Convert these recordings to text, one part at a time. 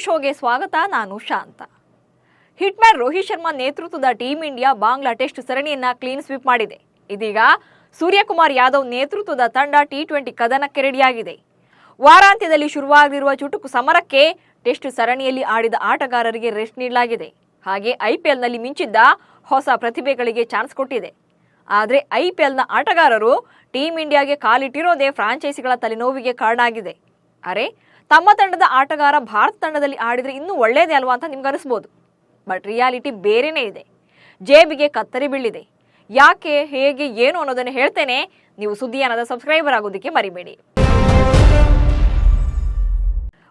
ಶೋಗೆ ಸ್ವಾಗತ. ನಾನು ಶಾಂತ. ಹಿಟ್ಮ್ಯಾನ್ ರೋಹಿತ್ ಶರ್ಮಾ ನೇತೃತ್ವದ ಟೀಂ ಇಂಡಿಯಾ ಬಾಂಗ್ಲಾ ಟೆಸ್ಟ್ ಸರಣಿಯನ್ನ ಕ್ಲೀನ್ ಸ್ವೀಪ್ ಮಾಡಿದೆ. ಇದೀಗ ಸೂರ್ಯಕುಮಾರ್ ಯಾದವ್ ನೇತೃತ್ವದ ತಂಡ ಟಿ20 ಕದನಕ್ಕೆ ರೆಡಿಯಾಗಿದೆ. ವಾರಾಂತ್ಯದಲ್ಲಿ ಶುರುವಾಗಿರುವ ಚುಟುಕು ಸಮರಕ್ಕೆ ಟೆಸ್ಟ್ ಸರಣಿಯಲ್ಲಿ ಆಡಿದ ಆಟಗಾರರಿಗೆ ರೆಸ್ಟ್ ನೀಡಲಾಗಿದೆ. ಹಾಗೆ ಐಪಿಎಲ್ನಲ್ಲಿ ಮಿಂಚಿದ್ದ ಹೊಸ ಪ್ರತಿಭೆಗಳಿಗೆ ಚಾನ್ಸ್ ಕೊಟ್ಟಿದೆ. ಆದರೆ ಐಪಿಎಲ್ನ ಆಟಗಾರರು ಟೀಂ ಇಂಡಿಯಾಗೆ ಕಾಲಿಟ್ಟಿರೋದೇ ಫ್ರಾಂಚೈಸಿಗಳ ತಲೆನೋವಿಗೆ ಕಾರಣ ಆಗಿದೆ. ಅರೆ, ತಮ್ಮ ತಂಡದ ಆಟಗಾರ ಭಾರತ ತಂಡದಲ್ಲಿ ಆಡಿದ್ರೆ ಇನ್ನೂ ಒಳ್ಳೇದೇ ಅಲ್ವಾ ಅಂತ ನಿಮ್ಗೆ ಅನಿಸ್ಬೋದು. ಬಟ್ ರಿಯಾಲಿಟಿ ಬೇರೆನೇ ಇದೆ. ಜೇಬಿಗೆ ಕತ್ತರಿ ಬೀಳಿದೆ. ಯಾಕೆ, ಹೇಗೆ, ಏನು ಅನ್ನೋದನ್ನು ಹೇಳ್ತೇನೆ. ನೀವು ಸುದ್ದಿಯಾನದ ಸಬ್ಸ್ಕ್ರೈಬರ್ ಆಗೋದಕ್ಕೆ ಮರಿಬೇಡಿ.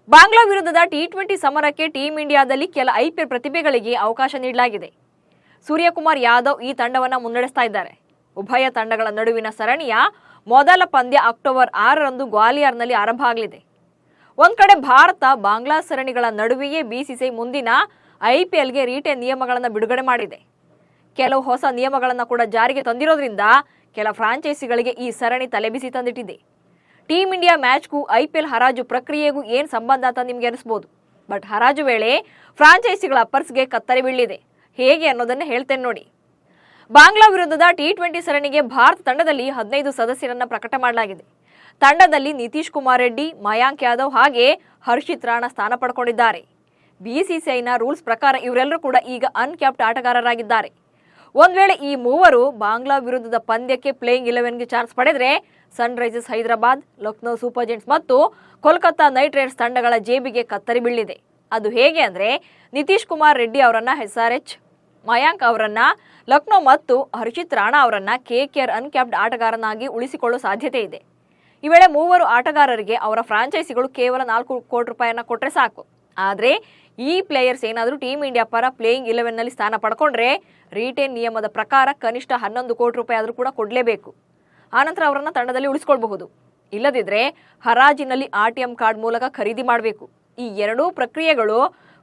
ಬಾಂಗ್ಲಾ ವಿರುದ್ಧದ ಟಿ20 ಸಮರಕ್ಕೆ ಟೀಂ ಇಂಡಿಯಾದಲ್ಲಿ ಕೆಲ ಐಪಿಎಲ್ ಪ್ರತಿಭೆಗಳಿಗೆ ಅವಕಾಶ ನೀಡಲಾಗಿದೆ. ಸೂರ್ಯಕುಮಾರ್ ಯಾದವ್ ಈ ತಂಡವನ್ನು ಮುನ್ನಡೆಸ್ತಾ ಇದ್ದಾರೆ. ಉಭಯ ತಂಡಗಳ ನಡುವಿನ ಸರಣಿಯ ಮೊದಲ ಪಂದ್ಯ ಅಕ್ಟೋಬರ್ 6ರಂದು ಗ್ವಾಲಿಯರ್ನಲ್ಲಿ ಆರಂಭ ಆಗಲಿದೆ. ಒಂದ್ ಕಡೆ ಭಾರತ ಬಾಂಗ್ಲಾ ಸರಣಿಗಳ ನಡುವೆಯೇ ಬಿಸಿಸಿಐ ಮುಂದಿನ ಐಪಿಎಲ್ಗೆ ರೀಟೇನ್ ನಿಯಮಗಳನ್ನು ಬಿಡುಗಡೆ ಮಾಡಿದೆ. ಕೆಲವು ಹೊಸ ನಿಯಮಗಳನ್ನು ಕೂಡ ಜಾರಿಗೆ ತಂದಿರೋದ್ರಿಂದ ಕೆಲ ಫ್ರಾಂಚೈಸಿಗಳಿಗೆ ಈ ಸರಣಿ ತಲೆಬಿಸಿ ತಂದಿಟ್ಟಿದೆ. ಟೀಂ ಇಂಡಿಯಾ ಮ್ಯಾಚ್ಗೂ ಐಪಿಎಲ್ ಹರಾಜು ಪ್ರಕ್ರಿಯೆಗೂ ಏನ್ ಸಂಬಂಧ ಅಂತ ನಿಮ್ಗೆ ಅನಿಸ್ಬೋದು. ಬಟ್ ಹರಾಜು ವೇಳೆ ಫ್ರಾಂಚೈಸಿಗಳ ಪರ್ಸ್ಗೆ ಕತ್ತರಿ ಬೀಳಿದೆ. ಹೇಗೆ ಅನ್ನೋದನ್ನ ಹೇಳ್ತೇನೆ ನೋಡಿ. ಬಾಂಗ್ಲಾ ವಿರುದ್ಧದ ಟಿ20 ಸರಣಿಗೆ ಭಾರತ ತಂಡದಲ್ಲಿ 15 ಸದಸ್ಯರನ್ನ ಪ್ರಕಟ ಮಾಡಲಾಗಿದೆ. ತಂಡದಲ್ಲಿ ನಿತೀಶ್ ಕುಮಾರ್ ರೆಡ್ಡಿ, ಮಯಾಂಕ್ ಯಾದವ್ ಹಾಗೆ ಹರ್ಷಿತ್ ರಾಣಾ ಸ್ಥಾನ ಪಡ್ಕೊಂಡಿದ್ದಾರೆ. ಬಿಸಿಸಿಐನ ರೂಲ್ಸ್ ಪ್ರಕಾರ ಇವರೆಲ್ಲರೂ ಕೂಡ ಈಗ ಅನ್ಕ್ಯಾಪ್ಡ್ ಆಟಗಾರರಾಗಿದ್ದಾರೆ. ಒಂದ್ ವೇಳೆ ಈ ಮೂವರು ಬಾಂಗ್ಲಾ ವಿರುದ್ಧದ ಪಂದ್ಯಕ್ಕೆ ಪ್ಲೇಯಿಂಗ್ 11ಗೆ ಚಾನ್ಸ್ ಪಡೆದ್ರೆ Sunrisers Hyderabad, Lucknow Super Giants ಮತ್ತು ಕೋಲ್ಕತ್ತಾ ನೈಟ್ ರೈಡರ್ಸ್ ತಂಡಗಳ ಜೇಬಿಗೆ ಕತ್ತರಿ ಬೀಳಿದೆ. ಅದು ಹೇಗೆ ಅಂದ್ರೆ, ನಿತೀಶ್ ಕುಮಾರ್ ರೆಡ್ಡಿ ಅವರನ್ನ SRH, ಮಯಾಂಕ್ ಅವರನ್ನ ಲಕ್ನೋ ಮತ್ತು ಹರ್ಷಿತ್ ರಾಣಾ ಅವರನ್ನ KKR ಅನ್ಕ್ಯಾಪ್ಡ್ ಆಟಗಾರನಾಗಿ ಉಳಿಸಿಕೊಳ್ಳುವ ಸಾಧ್ಯತೆ ಇದೆ. ಈ ವೇಳೆ ಮೂವರು ಆಟಗಾರರಿಗೆ ಅವರ ಫ್ರಾಂಚೈಸಿಗಳು ಕೇವಲ 4 ಕೋಟಿ ರೂಪಾಯಿಯನ್ನ ಕೊಟ್ಟರೆ ಸಾಕು. ಆದರೆ ಈ ಪ್ಲೇಯರ್ಸ್ ಏನಾದರೂ ಟೀಂ ಇಂಡಿಯಾ ಪರ ಪ್ಲೇಯಿಂಗ್ 11ನಲ್ಲಿ ಸ್ಥಾನ ಪಡ್ಕೊಂಡ್ರೆ ರೀಟೇನ್ ನಿಯಮದ ಪ್ರಕಾರ ಕನಿಷ್ಠ 11 ಕೋಟಿ ರೂಪಾಯಿ ಆದರೂ ಕೂಡ ಕೊಡಲೇಬೇಕು. ಆನಂತರ ಅವರನ್ನ ತಂಡದಲ್ಲಿ ಉಳಿಸಿಕೊಳ್ಳಬಹುದು. ಇಲ್ಲದಿದ್ರೆ ಹರಾಜಿನಲ್ಲಿ RTM ಕಾರ್ಡ್ ಮೂಲಕ ಖರೀದಿ ಮಾಡಬೇಕು. ಈ ಎರಡೂ ಪ್ರಕ್ರಿಯೆಗಳು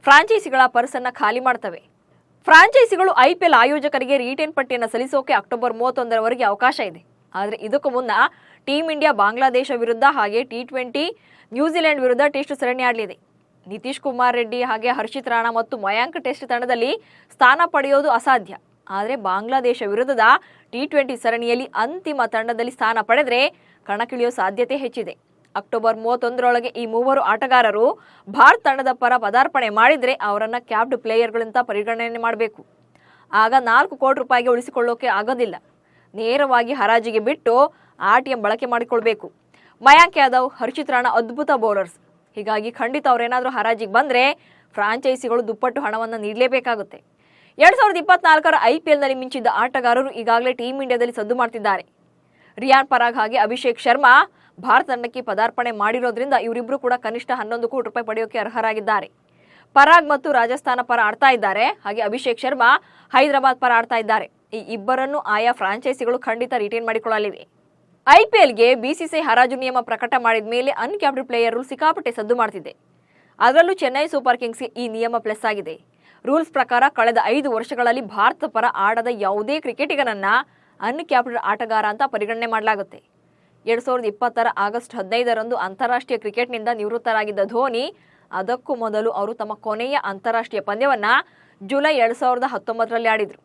ಫ್ರಾಂಚೈಸಿಗಳ ಪರ್ಸನ್ನ ಖಾಲಿ ಮಾಡ್ತವೆ. ಫ್ರಾಂಚೈಸಿಗಳು ಐಪಿಎಲ್ ಆಯೋಜಕರಿಗೆ ರೀಟೇನ್ ಪಟ್ಟಿಯನ್ನು ಸಲ್ಲಿಸೋಕೆ ಅಕ್ಟೋಬರ್ 31ರವರೆಗೆ ಅವಕಾಶ ಇದೆ. ಆದರೆ ಇದಕ್ಕೂ ಮುನ್ನ ಟೀಂ ಇಂಡಿಯಾ ಬಾಂಗ್ಲಾದೇಶ ವಿರುದ್ಧ ಹಾಗೆ ಟಿ20 ನ್ಯೂಜಿಲೆಂಡ್ ವಿರುದ್ಧ ಟೆಸ್ಟ್ ಸರಣಿ ಆಡಲಿದೆ. ನಿತೀಶ್ ಕುಮಾರ್ ರೆಡ್ಡಿ ಹಾಗೆ ಹರ್ಷಿತ್ ರಾಣಾ ಮತ್ತು ಮಯಾಂಕ್ ಟೆಸ್ಟ್ ತಂಡದಲ್ಲಿ ಸ್ಥಾನ ಪಡೆಯೋದು ಅಸಾಧ್ಯ. ಆದರೆ ಬಾಂಗ್ಲಾದೇಶ ವಿರುದ್ಧದ ಟಿ20 ಸರಣಿಯಲ್ಲಿ ಅಂತಿಮ ತಂಡದಲ್ಲಿ ಸ್ಥಾನ ಪಡೆದ್ರೆ ಕಣಕ್ಕಿಳಿಯೋ ಸಾಧ್ಯತೆ ಹೆಚ್ಚಿದೆ. ಅಕ್ಟೋಬರ್ 31ರೊಳಗೆ ಈ ಮೂವರು ಆಟಗಾರರು ಭಾರತ ತಂಡದ ಪರ ಪದಾರ್ಪಣೆ ಮಾಡಿದ್ರೆ ಅವರನ್ನ ಕ್ಯಾಪ್ಡ್ ಪ್ಲೇಯರ್ಗಳಂತ ಪರಿಗಣನೆ ಮಾಡಬೇಕು. ಆಗ 4 ಕೋಟಿ ರೂಪಾಯಿಗೆ ಉಳಿಸಿಕೊಳ್ಳೋಕೆ ಆಗೋದಿಲ್ಲ. ನೇರವಾಗಿ ಹರಾಜಿಗೆ ಬಿಟ್ಟು RTM ಬಳಕೆ ಮಾಡಿಕೊಳ್ಬೇಕು. ಮಯಾಂಕ್ ಯಾದವ್, ಹರ್ಷಿತ್ ರಾಣಾ ಅದ್ಭುತ ಬೌಲರ್ಸ್. ಹೀಗಾಗಿ ಖಂಡಿತ ಅವರೇನಾದರೂ ಹರಾಜಿಗೆ ಬಂದ್ರೆ ಫ್ರಾಂಚೈಸಿಗಳು ದುಪ್ಪಟ್ಟು ಹಣವನ್ನು ನೀಡಲೇಬೇಕಾಗುತ್ತೆ. 2024ರ ಐಪಿಎಲ್ನಲ್ಲಿ ಮಿಂಚಿದ್ದ ಆಟಗಾರರು ಈಗಾಗಲೇ ಟೀಂ ಇಂಡಿಯಾದಲ್ಲಿ ಸದ್ದು ಮಾಡ್ತಿದ್ದಾರೆ. ರಿಯಾನ್ ಪರಾಗ್ ಹಾಗೆ ಅಭಿಷೇಕ್ ಶರ್ಮಾ ಭಾರತ ತಂಡಕ್ಕೆ ಪದಾರ್ಪಣೆ ಮಾಡಿರೋದ್ರಿಂದ ಇವರಿಬ್ರು ಕೂಡ ಕನಿಷ್ಠ 11 ಕೋಟಿ ರೂಪಾಯಿ ಪಡೆಯೋಕೆ ಅರ್ಹರಾಗಿದ್ದಾರೆ. ಪರಾಗ್ ಮತ್ತು ರಾಜಸ್ಥಾನ ಪರ ಆಡ್ತಾ ಇದ್ದಾರೆ. ಹಾಗೆ ಅಭಿಷೇಕ್ ಶರ್ಮಾ ಹೈದರಾಬಾದ್ ಪರ ಆಡ್ತಾ ಇದ್ದಾರೆ. ಈ ಇಬ್ಬರನ್ನು ಆಯಾ ಫ್ರಾಂಚೈಸಿಗಳು ಖಂಡಿತ ರಿಟೇನ್ ಮಾಡಿಕೊಳ್ಳಲಿವೆ. ಐಪಿಎಲ್ಗೆ ಬಿಸಿಸಿಐ ಹರಾಜು ನಿಯಮ ಪ್ರಕಟ ಮಾಡಿದ ಮೇಲೆ ಅನ್ಕ್ಯಾಪ್ಡ್ ಪ್ಲೇಯರ್ ರೂಲ್ ಸಿಕ್ಕಾಪಟ್ಟೆ ಸದ್ದು ಮಾಡ್ತಿದೆ. ಅದರಲ್ಲೂ ಚೆನ್ನೈ ಸೂಪರ್ ಕಿಂಗ್ಸ್ಗೆ ಈ ನಿಯಮ ಪ್ಲಸ್ ಆಗಿದೆ. ರೂಲ್ಸ್ ಪ್ರಕಾರ ಕಳೆದ 5 ವರ್ಷಗಳಲ್ಲಿ ಭಾರತ ಪರ ಆಡದ ಯಾವುದೇ ಕ್ರಿಕೆಟಿಗನನ್ನ ಅನ್ಕ್ಯಾಪ್ಡ್ ಆಟಗಾರ ಅಂತ ಪರಿಗಣನೆ ಮಾಡಲಾಗುತ್ತೆ. 2020ರ ಆಗಸ್ಟ್ 15ರಂದು ಅಂತಾರಾಷ್ಟ್ರೀಯ ಕ್ರಿಕೆಟ್ನಿಂದ ನಿವೃತ್ತರಾಗಿದ್ದ ಧೋನಿ ಅದಕ್ಕೂ ಮೊದಲು ಅವರು ತಮ್ಮ ಕೊನೆಯ ಅಂತಾರಾಷ್ಟ್ರೀಯ ಪಂದ್ಯವನ್ನ ಜುಲೈ 2019ರಲ್ಲಿ ಆಡಿದ್ರು.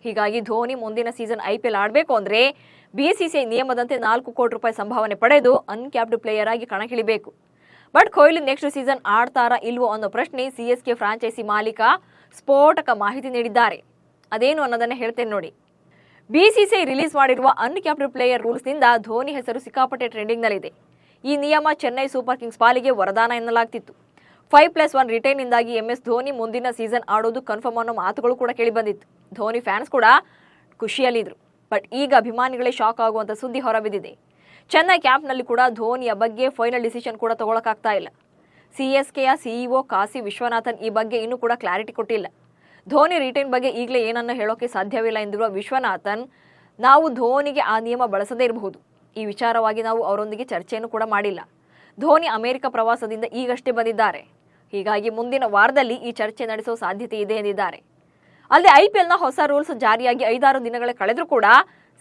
ಹೀಗಾಗಿ ಧೋನಿ ಮುಂದಿನ ಸೀಸನ್ ಐಪಿಎಲ್ ಆಡಬೇಕು ಅಂದ್ರೆ ಬಿಸಿಸಿಐ ನಿಯಮದಂತೆ 4 ಕೋಟಿ ರೂಪಾಯಿ ಸಂಭಾವನೆ ಪಡೆದು ಅನ್ಕ್ಯಾಪ್ಡ್ ಪ್ಲೇಯರ್ ಆಗಿ ಕಣಕ್ಕಿಳಿಬೇಕು. ಬಟ್ ಕೊಹ್ಲಿ ನೆಕ್ಸ್ಟ್ ಸೀಸನ್ ಆಡ್ತಾರಾ ಇಲ್ವೋ ಅನ್ನೋ ಪ್ರಶ್ನೆ CSK ಫ್ರಾಂಚೈಸಿ ಮಾಲೀಕ ಸ್ಫೋಟಕ ಮಾಹಿತಿ ನೀಡಿದ್ದಾರೆ. ಅದೇನು ಅನ್ನೋದನ್ನ ಹೇಳ್ತೇನೆ ನೋಡಿ. ಬಿಸಿಸಿಐ ರಿಲೀಸ್ ಮಾಡಿರುವ ಅನ್ಕ್ಯಾಪ್ಡ್ ಪ್ಲೇಯರ್ ರೂಲ್ಸ್ನಿಂದ ಧೋನಿ ಹೆಸರು ಸಿಕ್ಕಾಪಟ್ಟೆ ಟ್ರೆಂಡಿಂಗ್ನಲ್ಲಿದೆ. ಈ ನಿಯಮ ಚೆನ್ನೈ ಸೂಪರ್ ಕಿಂಗ್ಸ್ ಪಾಲಿಗೆ ವರದಾನ ಎನ್ನಲಾಗ್ತಿತ್ತು. 5+1 ರಿಟೈನ್ನಿಂದಾಗಿ MS ಧೋನಿ ಮುಂದಿನ ಸೀಸನ್ ಆಡೋದು ಕನ್ಫರ್ಮ್ ಅನ್ನೋ ಮಾತುಗಳು ಕೂಡ ಕೇಳಿಬಂದಿತ್ತು. ಧೋನಿ ಫ್ಯಾನ್ಸ್ ಕೂಡ ಖುಷಿಯಲ್ಲಿದ್ರು. ಬಟ್ ಈಗ ಅಭಿಮಾನಿಗಳೇ ಶಾಕ್ ಆಗುವಂತ ಸುದ್ದಿ ಹೊರಬಿದ್ದಿದೆ. ಚೆನ್ನೈ ಕ್ಯಾಂಪ್ನಲ್ಲಿ ಕೂಡ ಧೋನಿಯ ಬಗ್ಗೆ ಫೈನಲ್ ಡಿಸಿಷನ್ ಕೂಡ ತಗೊಳಕ್ಕಾಗ್ತಾ ಇಲ್ಲ. CSKಯ CEO ಕಾಶಿ ವಿಶ್ವನಾಥನ್ ಈ ಬಗ್ಗೆ ಇನ್ನೂ ಕೂಡ ಕ್ಲಾರಿಟಿ ಕೊಟ್ಟಿಲ್ಲ. ಧೋನಿ ರಿಟೈನ್ ಬಗ್ಗೆ ಈಗಲೇ ಏನನ್ನ ಹೇಳೋಕೆ ಸಾಧ್ಯವಿಲ್ಲ ಎಂದಿರುವ ವಿಶ್ವನಾಥನ್, ನಾವು ಧೋನಿಗೆ ಆ ನಿಯಮ ಬಳಸದೇ ಇರಬಹುದು. ಈ ವಿಚಾರವಾಗಿ ನಾವು ಅವರೊಂದಿಗೆ ಚರ್ಚೆಯನ್ನು ಕೂಡ ಮಾಡಿಲ್ಲ. ಧೋನಿ ಅಮೆರಿಕ ಪ್ರವಾಸದಿಂದ ಈಗಷ್ಟೇ ಬಂದಿದ್ದಾರೆ. ಹೀಗಾಗಿ ಮುಂದಿನ ವಾರದಲ್ಲಿ ಈ ಚರ್ಚೆ ನಡೆಸುವ ಸಾಧ್ಯತೆ ಇದೆ ಎಂದಿದ್ದಾರೆ. ಅಲ್ಲದೆ ಐಪಿಎಲ್ನ ಹೊಸ ರೂಲ್ಸ್ ಜಾರಿಯಾಗಿ 5-6 ದಿನಗಳೇ ಕಳೆದರೂ ಕೂಡ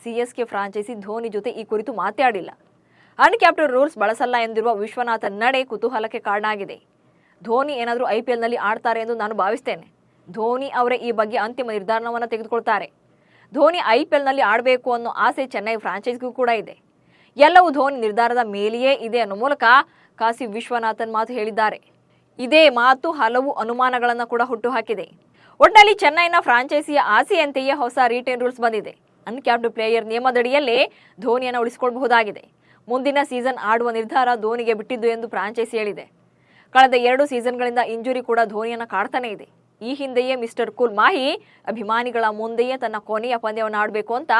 CSK ಫ್ರಾಂಚೈಸಿ ಧೋನಿ ಜೊತೆ ಈ ಕುರಿತು ಮಾತಾಡಿಲ್ಲ. ಅನ್ಕ್ಯಾಪ್ಡ್ ರೂಲ್ಸ್ ಬಳಸಲ್ಲ ಎಂದಿರುವ ವಿಶ್ವನಾಥನ್ ನಡೆ ಕುತೂಹಲಕ್ಕೆ ಕಾರಣ ಆಗಿದೆ. ಧೋನಿ ಏನಾದರೂ IPLನಲ್ಲಿ ಆಡ್ತಾರೆ ಎಂದು ನಾನು ಭಾವಿಸ್ತೇನೆ. ಧೋನಿ ಅವರೇ ಈ ಬಗ್ಗೆ ಅಂತಿಮ ನಿರ್ಧಾರವನ್ನು ತೆಗೆದುಕೊಳ್ತಾರೆ. ಧೋನಿ IPLನಲ್ಲಿ ಆಡಬೇಕು ಅನ್ನೋ ಆಸೆ ಚೆನ್ನೈ ಫ್ರಾಂಚೈಸ್ಗೂ ಕೂಡ ಇದೆ. ಎಲ್ಲವೂ ಧೋನಿ ನಿರ್ಧಾರದ ಮೇಲೆಯೇ ಇದೆ ಅನ್ನೋ ಮೂಲಕ ಕಾಶಿ ವಿಶ್ವನಾಥನ್ ಮಾತು ಹೇಳಿದ್ದಾರೆ. ಇದೇ ಮಾತು ಹಲವು ಅನುಮಾನಗಳನ್ನು ಕೂಡ ಹುಟ್ಟುಹಾಕಿದೆ. ಒಟ್ಟಿನಲ್ಲಿ ಚೆನ್ನೈನ ಫ್ರಾಂಚೈಸಿಯ ಆಸೆಯಂತೆಯೇ ಹೊಸ ರಿಟೇನ್ ರೂಲ್ಸ್ ಬಂದಿದೆ. ಅನ್ಕ್ಯಾಪ್ಡ್ ಪ್ಲೇಯರ್ ನಿಯಮದಡಿಯಲ್ಲೇ ಧೋನಿಯನ್ನು ಉಳಿಸಿಕೊಳ್ಳಬಹುದಾಗಿದೆ. ಮುಂದಿನ ಸೀಸನ್ ಆಡುವ ನಿರ್ಧಾರ ಧೋನಿಗೆ ಬಿಟ್ಟಿದ್ದು ಎಂದು ಫ್ರಾಂಚೈಸಿ ಹೇಳಿದೆ. ಕಳೆದ 2 ಸೀಸನ್ಗಳಿಂದ ಇಂಜುರಿ ಕೂಡ ಧೋನಿಯನ್ನು ಕಾಡ್ತಾನೆ ಇದೆ. ಈ ಹಿಂದೆಯೇ ಮಿಸ್ಟರ್ ಕೂಲ್ ಮಾಹಿ ಅಭಿಮಾನಿಗಳ ಮುಂದೆಯೇ ತನ್ನ ಕೊನೆಯ ಪಂದ್ಯವನ್ನು ಆಡಬೇಕು ಅಂತ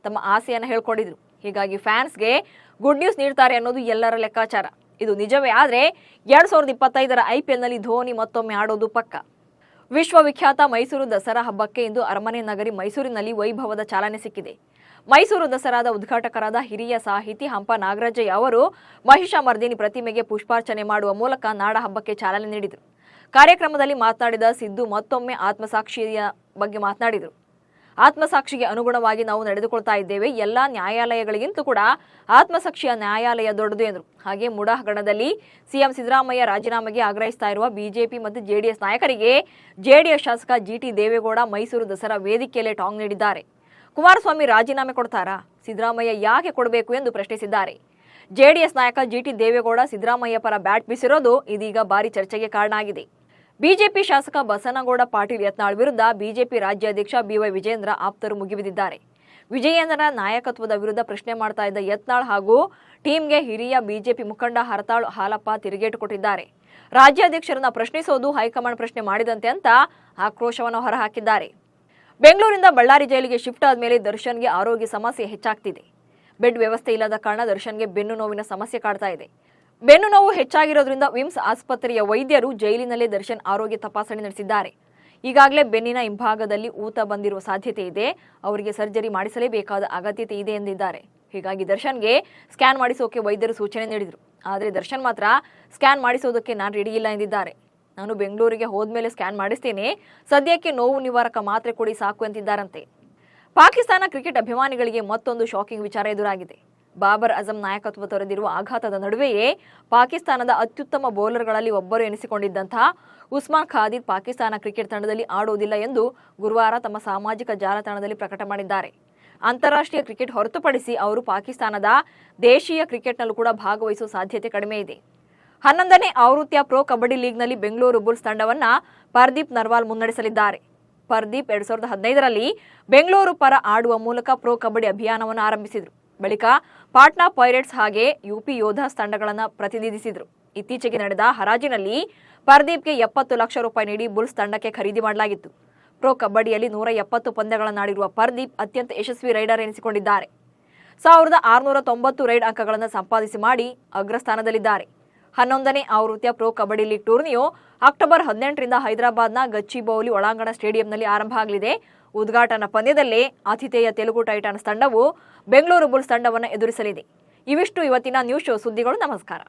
ತಮ್ಮ ಆಸೆಯನ್ನು ಹೇಳ್ಕೊಂಡಿದ್ರು. ಹೀಗಾಗಿ ಫ್ಯಾನ್ಸ್ಗೆ ಗುಡ್ ನ್ಯೂಸ್ ನೀಡ್ತಾರೆ ಅನ್ನೋದು ಎಲ್ಲರ ಲೆಕ್ಕಾಚಾರ. ಇದು ನಿಜವೇ ಆದರೆ 2025ರ IPLನಲ್ಲಿ ಧೋನಿ ಮತ್ತೊಮ್ಮೆ ಆಡೋದು ಪಕ್ಕ. ವಿಶ್ವವಿಖ್ಯಾತ ಮೈಸೂರು ದಸರಾ ಹಬ್ಬಕ್ಕೆ ಇಂದು ಅರಮನೆ ನಗರಿ ಮೈಸೂರಿನಲ್ಲಿ ವೈಭವದ ಚಾಲನೆ ಸಿಕ್ಕಿದೆ. ಮೈಸೂರು ದಸರಾದ ಉದ್ಘಾಟಕರಾದ ಹಿರಿಯ ಸಾಹಿತಿ ಹಂಪ ನಾಗರಾಜಯ್ಯ ಅವರು ಮಹಿಷಮರ್ದಿನಿ ಪ್ರತಿಮೆಗೆ ಪುಷ್ಪಾರ್ಚನೆ ಮಾಡುವ ಮೂಲಕ ನಾಡ ಹಬ್ಬಕ್ಕೆ ಚಾಲನೆ ನೀಡಿದರು. ಕಾರ್ಯಕ್ರಮದಲ್ಲಿ ಮಾತನಾಡಿದ ಸಿದ್ದು ಮತ್ತೊಮ್ಮೆ ಆತ್ಮಸಾಕ್ಷಿಯ ಬಗ್ಗೆ ಮಾತನಾಡಿದರು. ಆತ್ಮಸಾಕ್ಷಿಗೆ ಅನುಗುಣವಾಗಿ ನಾವು ನಡೆದುಕೊಳ್ತಾ ಇದ್ದೇವೆ. ಎಲ್ಲ ನ್ಯಾಯಾಲಯಗಳಿಗಿಂತೂ ಕೂಡ ಆತ್ಮಸಾಕ್ಷಿಯ ನ್ಯಾಯಾಲಯ ದೊಡ್ಡದು ಎಂದರು. ಹಾಗೆ ಮುಡಾ ಹಗರಣದಲ್ಲಿ ಸಿಎಂ ಸಿದ್ದರಾಮಯ್ಯ ರಾಜೀನಾಮೆಗೆ ಆಗ್ರಹಿಸ್ತಾ ಇರುವ ಬಿಜೆಪಿ ಮತ್ತು ಜೆಡಿಎಸ್ ನಾಯಕರಿಗೆ ಜೆಡಿಎಸ್ ಶಾಸಕ GT ದೇವೇಗೌಡ ಮೈಸೂರು ದಸರಾ ವೇದಿಕೆಯಲ್ಲೇ ಟಾಂಗ್ ನೀಡಿದ್ದಾರೆ. ಕುಮಾರಸ್ವಾಮಿ ರಾಜೀನಾಮೆ ಕೊಡ್ತಾರಾ? ಸಿದ್ದರಾಮಯ್ಯ ಯಾಕೆ ಕೊಡಬೇಕು ಎಂದು ಪ್ರಶ್ನಿಸಿದ್ದಾರೆ. ಜೆಡಿಎಸ್ ನಾಯಕ GT ದೇವೇಗೌಡ ಸಿದ್ದರಾಮಯ್ಯ ಪರ ಬ್ಯಾಟ್ ಬೀಸಿರೋದು ಇದೀಗ ಭಾರಿ ಚರ್ಚೆಗೆ ಕಾರಣ ಆಗಿದೆ. ಬಿಜೆಪಿ ಶಾಸಕ ಬಸನಗೌಡ ಪಾಟೀಲ್ ಯತ್ನಾಳ್ ವಿರುದ್ಧ ಬಿಜೆಪಿ ರಾಜ್ಯಾಧ್ಯಕ್ಷ BY ವಿಜಯೇಂದ್ರ ಆಪ್ತರು ಮುಗಿಬಿದ್ದಿದ್ದಾರೆ. ವಿಜಯೇಂದ್ರನ ನಾಯಕತ್ವದ ವಿರುದ್ಧ ಪ್ರಶ್ನೆ ಮಾಡ್ತಾ ಇದ್ದ ಯತ್ನಾಳ್ ಹಾಗೂ ಟೀಮ್ಗೆ ಹಿರಿಯ ಬಿಜೆಪಿ ಮುಖಂಡ ಹರತಾಳು ಹಾಲಪ್ಪ ತಿರುಗೇಟು ಕೊಟ್ಟಿದ್ದಾರೆ. ರಾಜ್ಯಾಧ್ಯಕ್ಷರನ್ನ ಪ್ರಶ್ನಿಸೋದು ಹೈಕಮಾಂಡ್ ಪ್ರಶ್ನೆ ಮಾಡಿದಂತೆ ಅಂತ ಆಕ್ರೋಶವನ್ನು ಹೊರಹಾಕಿದ್ದಾರೆ. ಬೆಂಗಳೂರಿಂದ ಬಳ್ಳಾರಿ ಜೈಲಿಗೆ ಶಿಫ್ಟ್ ಆದಮೇಲೆ ದರ್ಶನ್ಗೆ ಆರೋಗ್ಯ ಸಮಸ್ಯೆ ಹೆಚ್ಚಾಗ್ತಿದೆ. ಬೆಡ್ ವ್ಯವಸ್ಥೆ ಇಲ್ಲದ ಕಾರಣ ದರ್ಶನ್ಗೆ ಬೆನ್ನು ನೋವಿನ ಸಮಸ್ಯೆ ಕಾಡ್ತಾ ಇದೆ. ಬೆನ್ನು ನೋವು ಹೆಚ್ಚಾಗಿರೋದ್ರಿಂದ ವಿಮ್ಸ್ ಆಸ್ಪತ್ರೆಯ ವೈದ್ಯರು ಜೈಲಿನಲ್ಲೇ ದರ್ಶನ್ ಆರೋಗ್ಯ ತಪಾಸಣೆ ನಡೆಸಿದ್ದಾರೆ. ಈಗಾಗಲೇ ಬೆನ್ನಿನ ಹಿಂಭಾಗದಲ್ಲಿ ಊತ ಬಂದಿರುವ ಸಾಧ್ಯತೆ ಇದೆ. ಅವರಿಗೆ ಸರ್ಜರಿ ಮಾಡಿಸಲೇಬೇಕಾದ ಅಗತ್ಯತೆ ಇದೆ ಎಂದಿದ್ದಾರೆ. ಹೀಗಾಗಿ ದರ್ಶನ್ಗೆ ಸ್ಕ್ಯಾನ್ ಮಾಡಿಸೋಕೆ ವೈದ್ಯರು ಸೂಚನೆ ನೀಡಿದರು. ಆದರೆ ದರ್ಶನ್ ಮಾತ್ರ ಸ್ಕ್ಯಾನ್ ಮಾಡಿಸೋದಕ್ಕೆ ನಾನು ರೆಡಿ ಇಲ್ಲ ಎಂದಿದ್ದಾರೆ. ನಾನು ಬೆಂಗಳೂರಿಗೆ ಹೋದ್ಮೇಲೆ ಸ್ಕ್ಯಾನ್ ಮಾಡಿಸ್ತೀನಿ, ಸದ್ಯಕ್ಕೆ ನೋವು ನಿವಾರಕ ಮಾತ್ರೆ ಕೊಡಿ ಸಾಕು ಎಂದಿದ್ದಾರಂತೆ. ಪಾಕಿಸ್ತಾನ ಕ್ರಿಕೆಟ್ ಅಭಿಮಾನಿಗಳಿಗೆ ಮತ್ತೊಂದು ಶಾಕಿಂಗ್ ವಿಚಾರ ಎದುರಾಗಿದೆ. ಬಾಬರ್ ಅಜಂ ನಾಯಕತ್ವ ತೊರೆದಿರುವ ಆಘಾತದ ನಡುವೆಯೇ ಪಾಕಿಸ್ತಾನದ ಅತ್ಯುತ್ತಮ ಬೌಲರ್ಗಳಲ್ಲಿ ಒಬ್ಬರು ಎನಿಸಿಕೊಂಡಿದ್ದಂತಹ ಉಸ್ಮಾನ್ ಖಾದಿರ್ ಪಾಕಿಸ್ತಾನ ಕ್ರಿಕೆಟ್ ತಂಡದಲ್ಲಿ ಆಡುವುದಿಲ್ಲ ಎಂದು ಗುರುವಾರ ತಮ್ಮ ಸಾಮಾಜಿಕ ಜಾಲತಾಣದಲ್ಲಿ ಪ್ರಕಟ ಮಾಡಿದ್ದಾರೆ. ಅಂತಾರಾಷ್ಟ್ರೀಯ ಕ್ರಿಕೆಟ್ ಹೊರತುಪಡಿಸಿ ಅವರು ಪಾಕಿಸ್ತಾನದ ದೇಶೀಯ ಕ್ರಿಕೆಟ್ನಲ್ಲೂ ಕೂಡ ಭಾಗವಹಿಸುವ ಸಾಧ್ಯತೆ ಕಡಿಮೆ ಇದೆ. 11ನೇ ಆವೃತ್ತಿಯ ಪ್ರೊ ಕಬಡ್ಡಿ ಲೀಗ್ನಲ್ಲಿ ಬೆಂಗಳೂರು ಬುಲ್ಸ್ ತಂಡವನ್ನ ಪರ್ದೀಪ್ ನರ್ವಾಲ್ ಮುನ್ನಡೆಸಲಿದ್ದಾರೆ. ಪರ್ದೀಪ್ 2015ರಲ್ಲಿ ಬೆಂಗಳೂರು ಪರ ಆಡುವ ಮೂಲಕ ಪ್ರೊ ಕಬಡ್ಡಿ ಅಭಿಯಾನವನ್ನು ಆರಂಭಿಸಿದರು. ಬಳಿಕ ಪಾಟ್ನಾ ಪೈರೇಟ್ಸ್ ಹಾಗೆ UP ಯೋಧಾಸ್ ತಂಡಗಳನ್ನು ಪ್ರತಿನಿಧಿಸಿದರು. ಇತ್ತೀಚೆಗೆ ನಡೆದ ಹರಾಜಿನಲ್ಲಿ ಪರ್ದೀಪ್ಗೆ 70 ಲಕ್ಷ ರೂಪಾಯಿ ನೀಡಿ ಬುಲ್ಸ್ ತಂಡಕ್ಕೆ ಖರೀದಿ ಮಾಡಲಾಗಿತ್ತು. ಪ್ರೊ ಕಬಡ್ಡಿಯಲ್ಲಿ 170 ಪಂದ್ಯಗಳನ್ನಾಡಿರುವ ಪರ್ದೀಪ್ ಅತ್ಯಂತ ಯಶಸ್ವಿ ರೈಡರ್ ಎನಿಸಿಕೊಂಡಿದ್ದಾರೆ. 1690 ರೈಡ್ ಅಂಕಗಳನ್ನು ಸಂಪಾದಿಸಿ ಮಾಡಿ ಅಗ್ರಸ್ಥಾನದಲ್ಲಿದ್ದಾರೆ. 11ನೇ ಆವೃತ್ತಿಯ ಪ್ರೊ ಕಬಡ್ಡಿ ಲೀಗ್ ಟೂರ್ನಿಯು ಅಕ್ಟೋಬರ್ 18ರಿಂದ ಹೈದರಾಬಾದ್ನ ಗಚ್ಚಿಬೌಲಿ ಒಳಾಂಗಣ ಸ್ಟೇಡಿಯಂನಲ್ಲಿ ಆರಂಭ ಆಗಲಿದೆ. ಉದ್ಘಾಟನಾ ಪಂದ್ಯದಲ್ಲೇ ಆತಿಥೇಯ ತೆಲುಗು ಟೈಟಾನ್ಸ್ ತಂಡವು ಬೆಂಗಳೂರು ಬುಲ್ಸ್ ತಂಡವನ್ನು ಎದುರಿಸಲಿದೆ. ಇವಿಷ್ಟು ಇವತ್ತಿನ ನ್ಯೂಸ್ ಶೋ ಸುದ್ದಿಗಳು. ನಮಸ್ಕಾರ.